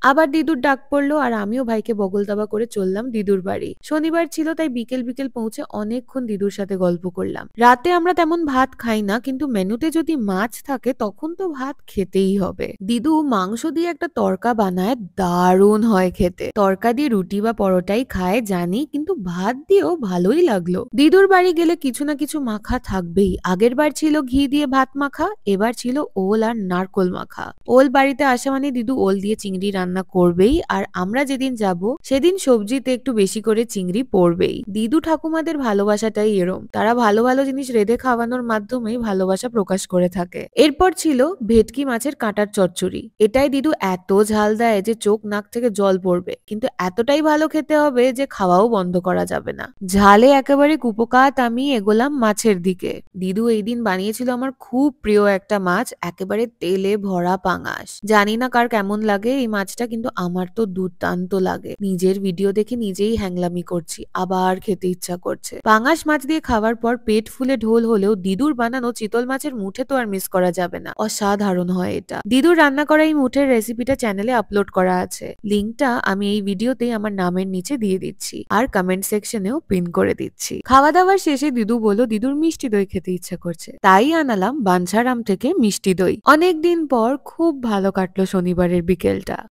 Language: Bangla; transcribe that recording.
আবার দিদুর ডাক পড়লো আর আমিও ভাইকে বগল দাবা করে চললাম দিদুর বাড়ি। শনিবার ছিল তাই বিকেল বিকেল পৌঁছে অনেকক্ষণ দিদুর সাথে গল্প করলাম। রাতে আমরা তেমন ভাত খাই না, কিন্তু মেনুতে যদি মাছ থাকে তখন তো ভাত খেতেই হবে। দিদু মাংস দিয়ে একটা তরকা বানায়, দারুণ হয় খেতে। তরকা দিয়ে রুটি বা পরোটাই খায় জানি, কিন্তু ভাত দিয়েও ভালোই লাগলো। দিদুর বাড়ি গেলে কিছু না কিছু মাখা থাকবেই। আগের বার ছিল ঘি দিয়ে ভাত মাখা, এবার ছিল ওল আর নারকোল মাখা। ওল বাড়িতে আসা মানে দিদু ওল দিয়ে চিংড়ি রান্না করবেই, আর আমরা যেদিন যাব সেদিন সবজিতে একটু বেশি করে চিংড়ি পড়বেই। দিদু ঠাকুমাদের ভালোবাসাটাই এরম, তারা ভালো ভালো জিনিস রেঁধে খাওয়ানোর মাধ্যমেই ভালোবাসা প্রকাশ করে থাকে। এরপর ছিল ভেটকি মাছের কাঁটার চচ্চড়ি। এটাই দিদু এত ঝাল দেয় যে চোখ নাক থেকে জল পড়বে, কিন্তু এতটাই ভালো খেতে হবে যে খাওয়াও বন্ধ করা যাবে না। ঝালে একেবারে কুপোকাত আমি এগোলাম মাছের দিকে। দিদু এই দিন বানিয়েছিল আমার খুব প্রিয় একটা মাছ, একেবারে তেলে ভরা পাঙাশ। জানি না কার কেমন লাগে এই মাছটা, কিন্তু আমার তো দুর্দান্ত লাগে। নিজের ভিডিও দেখে নিজেই হ্যাংলামি করছি, আবার খেতে ইচ্ছা করছে। পাঙাশ মাছ দিয়ে খাওয়ার পর পেট ফুলে ঢোল হলেও দিদুর বানানো চিতল মাছের মুঠে তো আর মিস করা যাবে না। অসাধারণ হয় এটা। দিদুর রান্না করা এই মুঠের রেসিপিটা চ্যানেলে আপলোড করা আছে, লিঙ্কটা আমি এই ভিডিওতেই আমার নামের নিচে দিয়ে দিচ্ছি আর কমেন্ট সেকশনেও পিন করে দিচ্ছি। খাওয়া দাওয়ার শেষে দিদু বলল দিদুর মিষ্টি দই খেতে ইচ্ছা করছে, তাই আনালাম বাঞ্ছারাম থেকে মিষ্টি দই। অনেকদিন পর খুব ভালো কাটলো শনিবারের বিকেলটা।